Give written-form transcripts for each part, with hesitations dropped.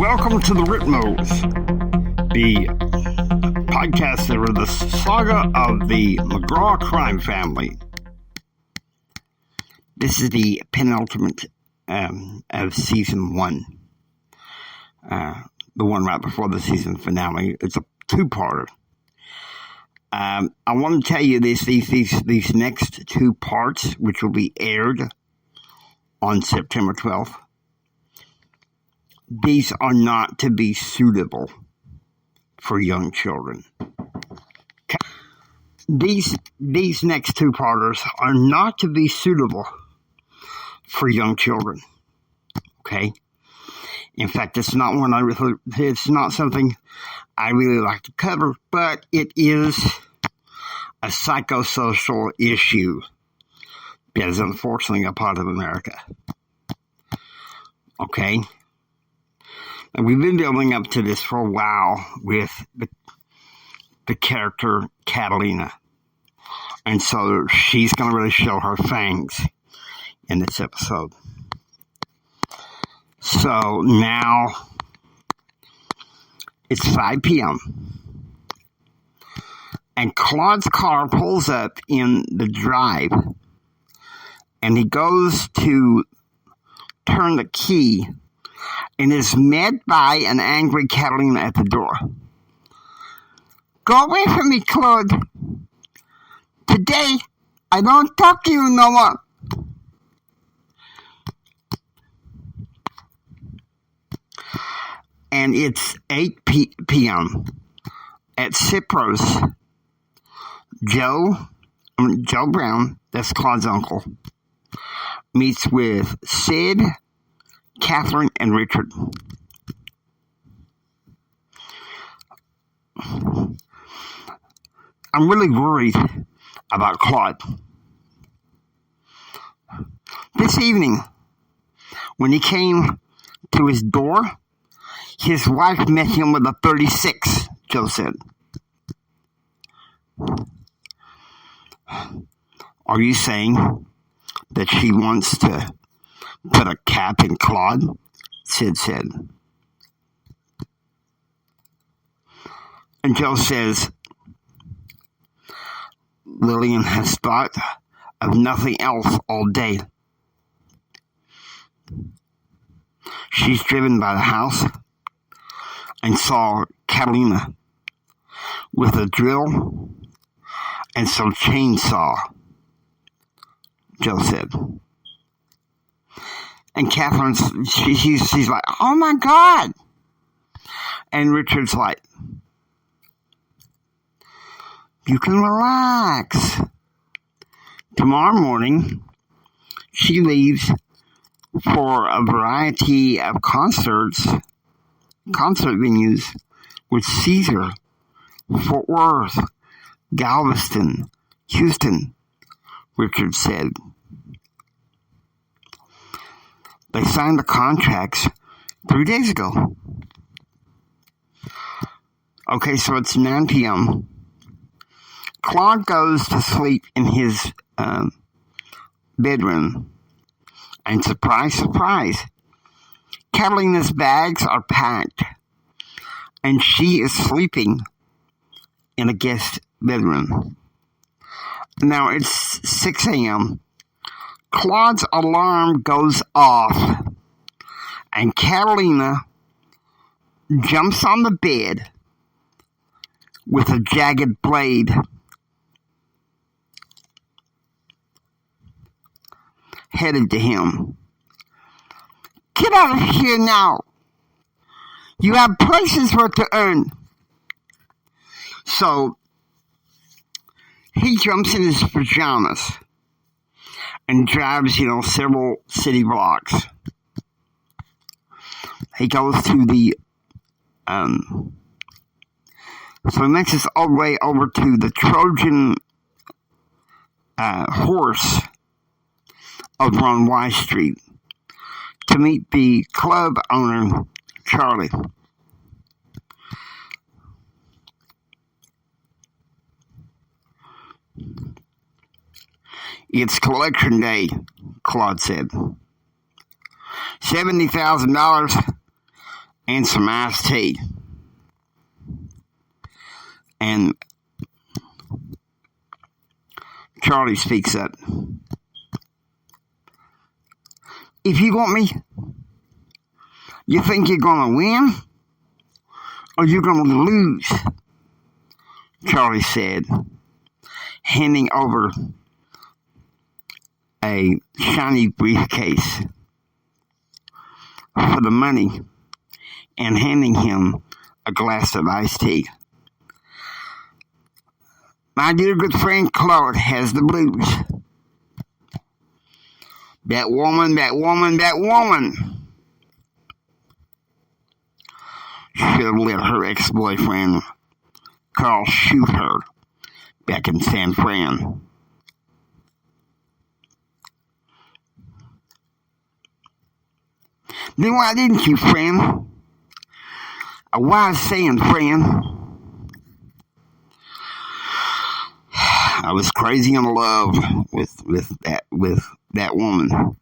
Welcome to the Ritmos, the podcast that are the saga of the McGraw crime family. This is the penultimate of season 1. The one right before the season finale. It's a two-parter. I want to tell you these next two parts, which will be aired on September 12th. These are not to be suitable for young children. These next two parters are not to be suitable for young children. Okay? In fact, it's not something I really like to cover, but it is a psychosocial issue that is unfortunately a part of America. Okay? And we've been building up to this for a while with the character Catalina. And so she's going to really show her fangs in this episode. So now it's 5 p.m. And Claude's car pulls up in the drive. And he goes to turn the key and is met by an angry Catalina at the door. Go away from me, Claude. Today, I don't talk to you no more. And it's 8 p.m. at Cypro's. Joe Brown, that's Claude's uncle, meets with Sid, Catherine, and Richard. I'm really worried about Claude. This evening, when he came to his door, his wife met him with a 36, Joe said. Are you saying that she wants to put a cap in Claude? Sid said. And Joe says, Lillian has thought of nothing else all day. She's driven by the house and saw Catalina with a drill and some chainsaw, Joe said. And Catherine, she's like, oh my God. And Richard's like, you can relax. Tomorrow morning, she leaves for a variety of concert venues with Caesar, Fort Worth, Galveston, Houston, Richard said. They signed the contracts 3 days ago. Okay, so it's 9 p.m. Claude goes to sleep in his bedroom. And surprise, surprise, Catalina's bags are packed. And she is sleeping in a guest bedroom. Now it's 6 a.m. Claude's alarm goes off, and Catalina jumps on the bed with a jagged blade headed to him. Get out of here now. You have places worth to earn. So he jumps in his pajamas and drives, several city blocks. He goes to the, so he makes his all the way over to the Trojan horse over on Y Street to meet the club owner, Charlie. It's collection day, Claude said. $70,000 and some iced tea. And Charlie speaks up. If you want me, you think you're going to win or you're going to lose? Charlie said, handing over a shiny briefcase for the money and handing him a glass of iced tea. My dear good friend Claude has the blues. That woman should have let her ex-boyfriend Carl shoot her back in San Fran. Then why didn't you, friend? A wise saying, friend. I was crazy in love with that woman.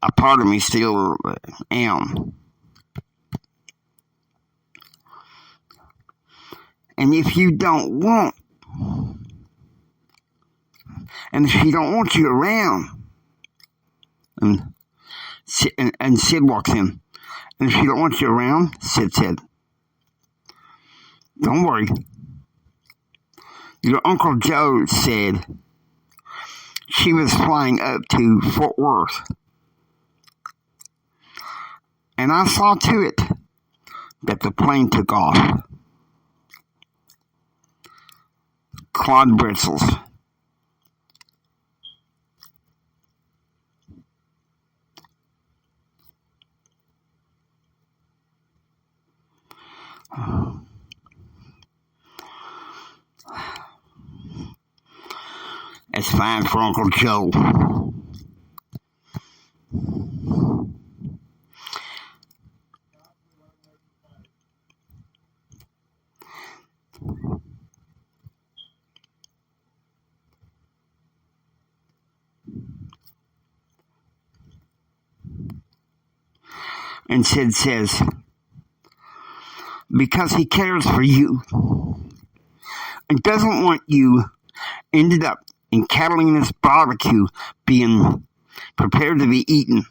A part of me still am. And if you don't want, and if she don't want you around, and Sid walks in, and if she don't want you around, Sid said, don't worry. Your Uncle Joe said she was flying up to Fort Worth. And I saw to it that the plane took off. Claude Britzels. That's fine for Uncle Joe. And Sid says, because he cares for you and doesn't want you ended up in Catalina's barbecue being prepared to be eaten.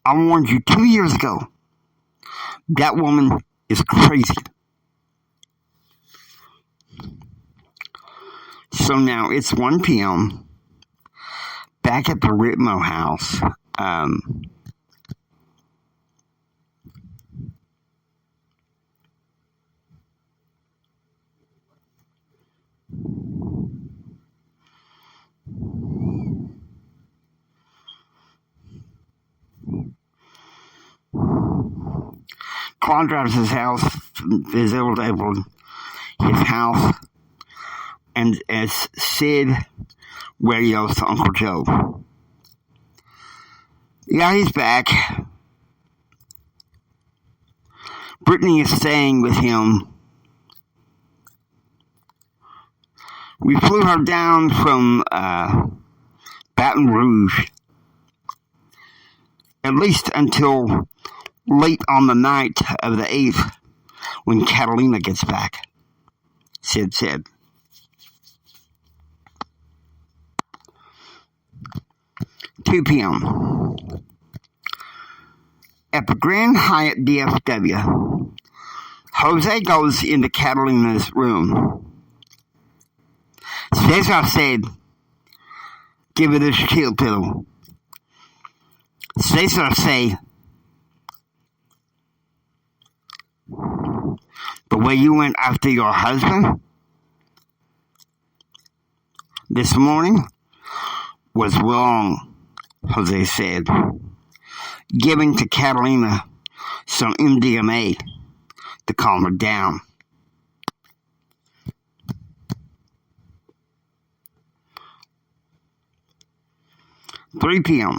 I warned you 2 years ago. That woman is crazy. So now it's 1 p.m. back at the Ritmo house. Claude drives his house, and as Sid radios to Uncle Joe. Yeah, he's back. Brittany is staying with him. We flew her down from Baton Rouge, at least until late on the night of the 8th, when Catalina gets back, Sid said. "2 p.m. At the Grand Hyatt DFW, Jose goes into Catalina's room. Cesar said, give her this chill pill. Cesar say, the way you went after your husband this morning was wrong, Jose said, giving to Catalina some MDMA to calm her down. "3 p.m.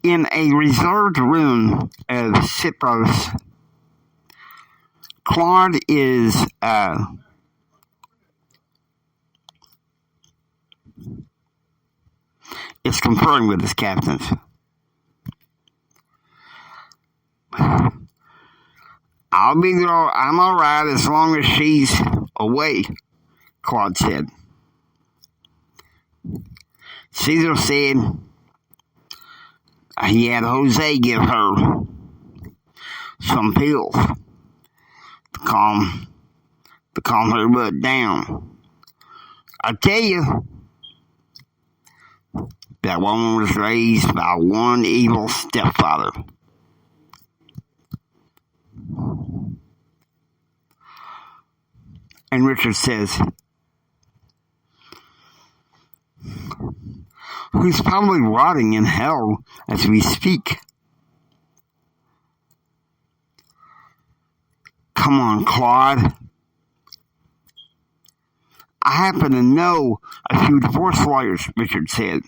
In a reserved room of Cipro's, Claude is is conferring with his captains. I'm all right as long as she's away, Claude said. Caesar said he had Jose give her some pills to calm her butt down. I tell you, that woman was raised by one evil stepfather. And Richard says, who's probably rotting in hell as we speak. Come on, Claude. I happen to know a few divorce lawyers, Richard said.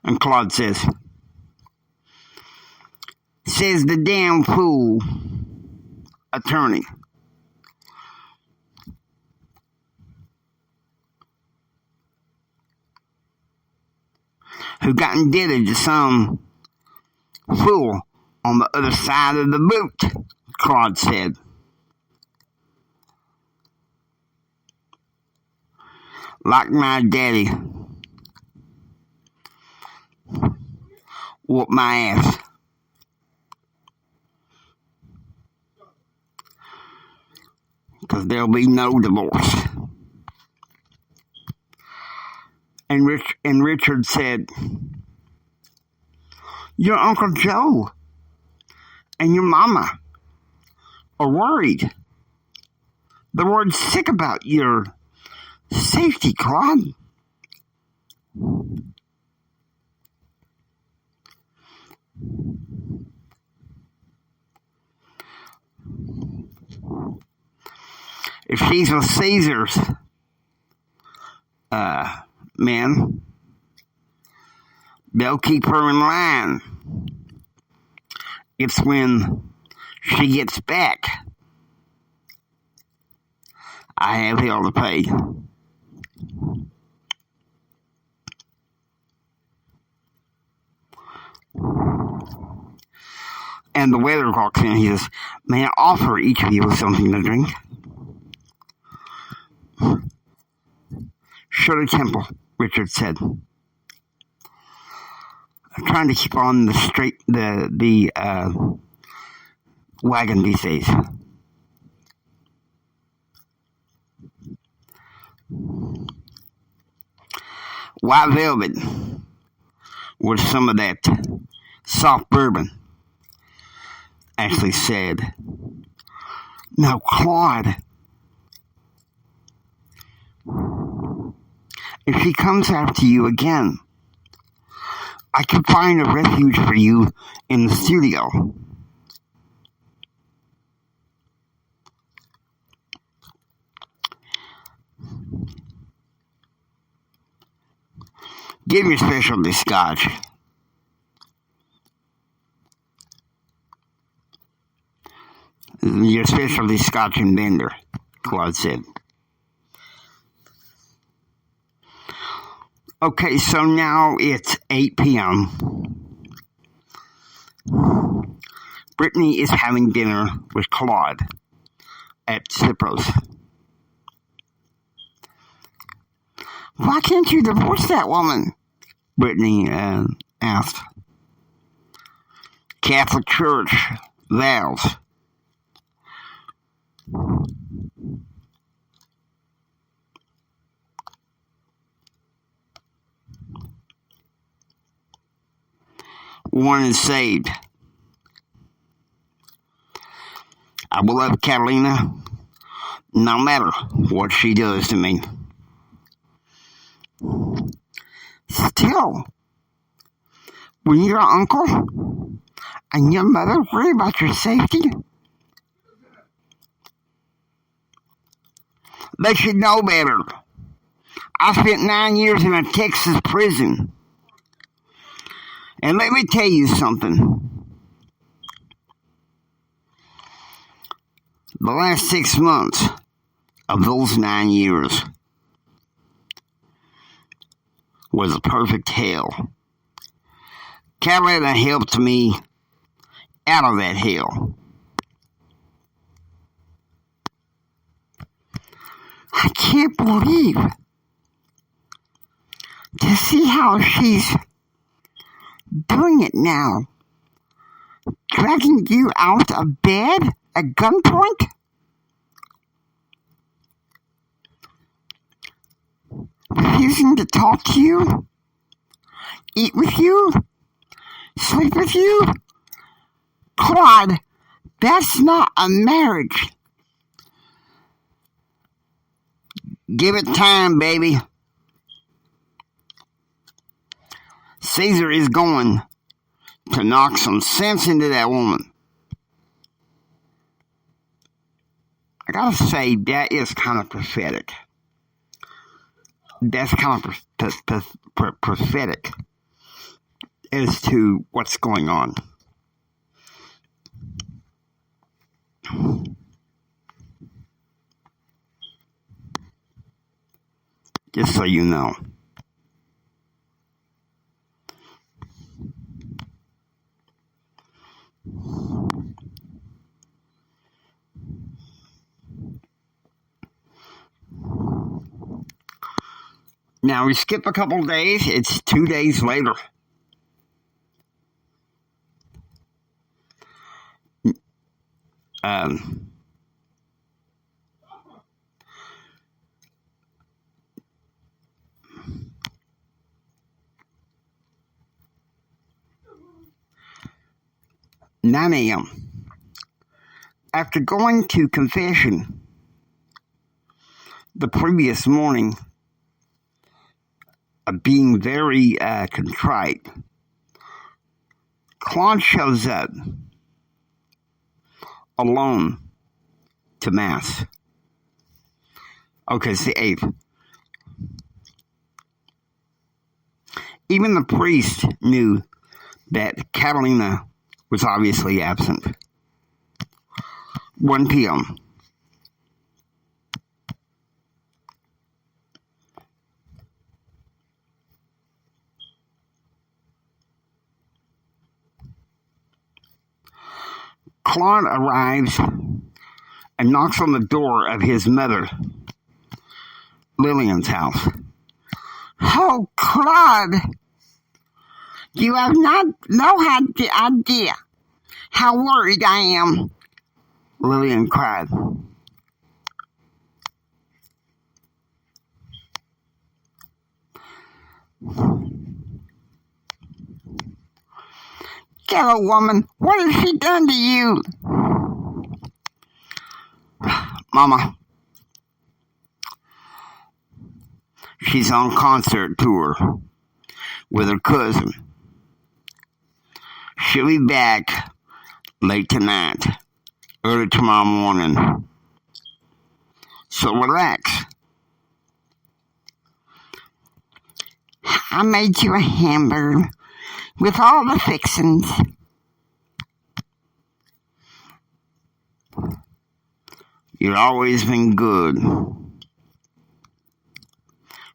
And Claude says the damn fool attorney. Who got indebted to some fool on the other side of the boot, Claude said. Like my daddy whooped my ass. Because there'll be no divorce. And Richard said, your Uncle Joe and your mama are worried. The word's sick about your safety, Claude. If she's with Caesar's men, they'll keep her in line. It's when she gets back I have hell to pay. And the waiter walks in and he says, may I offer each of you something to drink? Shirley Temple, Richard said. I'm trying to keep on the wagon these days. White velvet with some of that soft bourbon, Ashley said. Now, Claude, if she comes after you again, I can find a refuge for you in the studio. Give me a specialty scotch. Your specialty scotch and bender, Claude said. Okay, so now it's 8 p.m. Brittany is having dinner with Claude at Cipro's. Why can't you divorce that woman? Brittany asked. Catholic Church vows. One is saved. I will love Catalina no matter what she does to me. Still, when your uncle and your mother worry about your safety, they should know better. I spent 9 years in a Texas prison. And let me tell you something. The last 6 months of those 9 years was a perfect hell. Catalina helped me out of that hell. I can't believe to see how she's doing it now. Dragging you out of bed at gunpoint? Refusing to talk to you? Eat with you? Sleep with you? Claude, that's not a marriage. Give it time, baby. Caesar is going to knock some sense into that woman. I gotta say, that is kind of prophetic. That's kind of prophetic as to what's going on. Just so you know. Now we skip a couple days. It's 2 days later. Nine a.m. After going to confession the previous morning, being very contrite, Claude shows up alone to Mass. Okay, it's the 8th. Even the priest knew that Catalina was obviously absent. 1 p.m. Claude arrives and knocks on the door of his mother, Lillian's house. Oh, Claude, you have no idea how worried I am, Lillian cried. Ghetto woman, what has she done to you? Mama, she's on concert tour with her cousin. She'll be back late tonight, early tomorrow morning. So relax. I made you a hamburger with all the fixings. You've always been good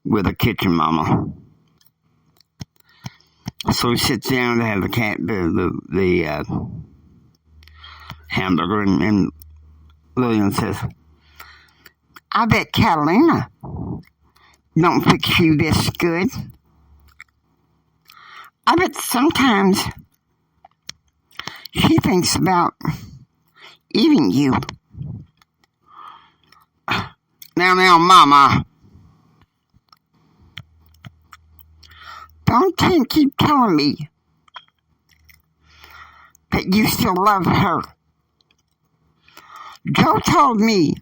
with a kitchen, Mama. So he sits down to have the hamburger, and Lillian says, I bet Catalina don't fix you this good. I bet sometimes she thinks about eating you. Now, Mama. Don't keep telling me that you still love her. Joe told me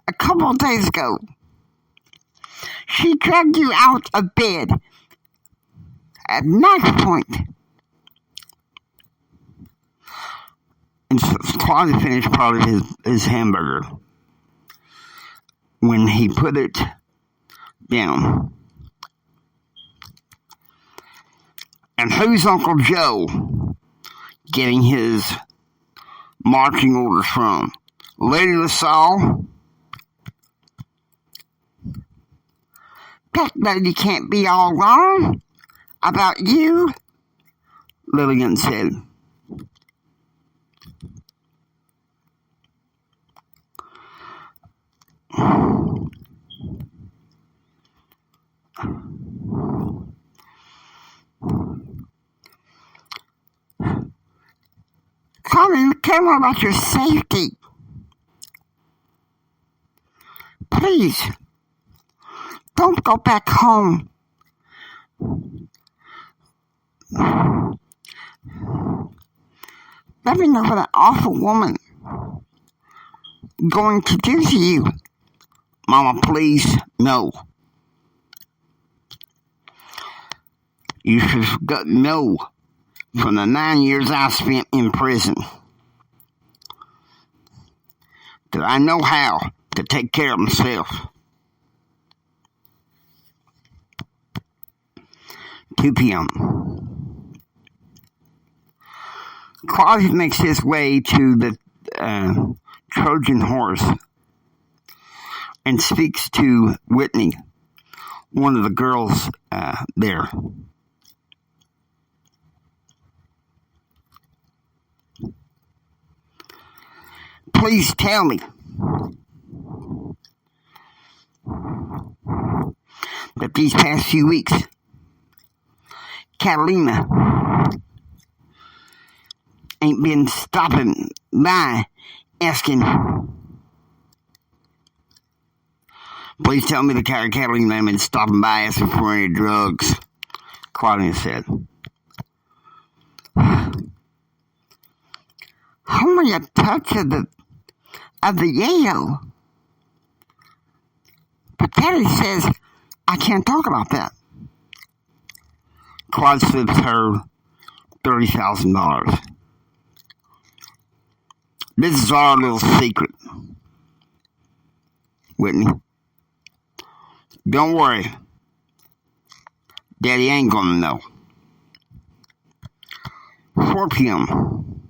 a couple of days ago she dragged you out of bed at knife point. And Claude finished part of his hamburger when he put it down. And who's Uncle Joe getting his marching orders from? Lady LaSalle? That lady can't be all wrong about you, Lillian said. Colin, care more about your safety. Please, don't go back home. Let me know what an awful woman going to do to you. Mama, please, no. You should have got no from the 9 years I spent in prison. That I know how to take care of myself. 2 p.m. Claude makes his way to the Trojan horse and speaks to Whitney, one of the girls there. Please tell me that these past few weeks, Catalina ain't been stopping by asking. Please tell me the Catalina ain't been stopping by asking for any drugs, Claudia said. Only a touch of the yayo. But Daddy says I can't talk about that. Claude slips her $30,000. This is our little secret, Whitney. Don't worry. Daddy ain't gonna know. 4 p.m.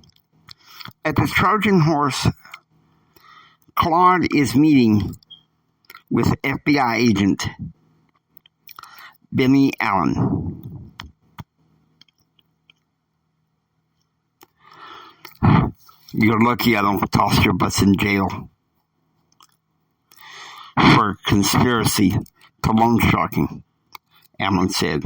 At the Trojan horse, Claude is meeting with FBI agent Benny Allen. You're lucky I don't toss your butts in jail for conspiracy to loan sharking, Allen said.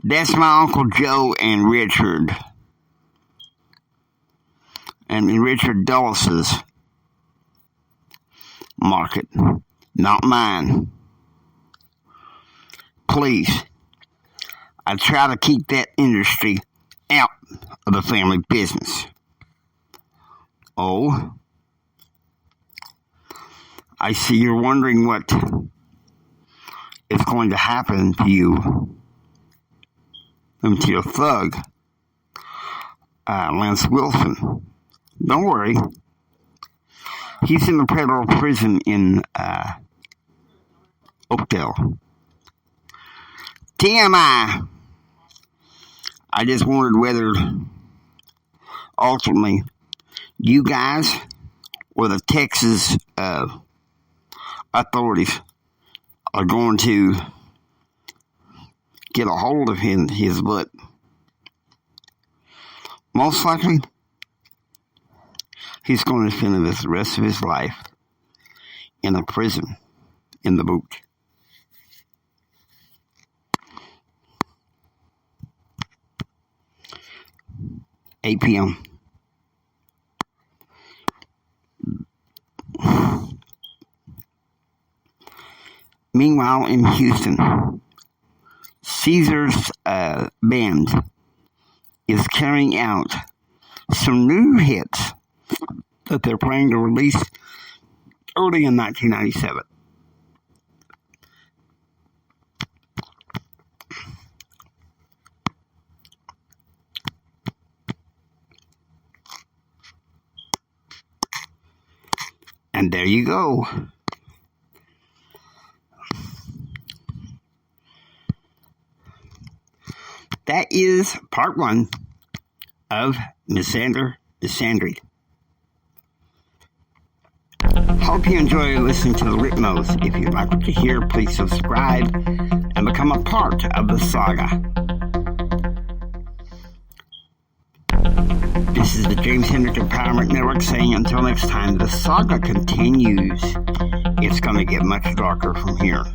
That's my Uncle Joe and Richard. And Richard Dulles' market, not mine. Please, I try to keep that industry out of the family business. Oh, I see you're wondering what is going to happen to you and to your thug, Lance Wilson. Don't worry. He's in the federal prison in Oakdale. TMI. I just wondered whether ultimately you guys or the Texas authorities are going to get a hold of his butt. Most likely, he's going to spend the rest of his life in a prison in the boot. $8 p.m. Meanwhile, in Houston, Caesar's band is carrying out some new hits that they're planning to release early in 1997. And there you go. That is part 1 of MISANDRY Misandry. Hope you enjoy listening to the Litmos. If you'd like to hear, please subscribe and become a part of the saga. This is the James Hendrick Empowerment Network saying until next time, the saga continues. It's going to get much darker from here.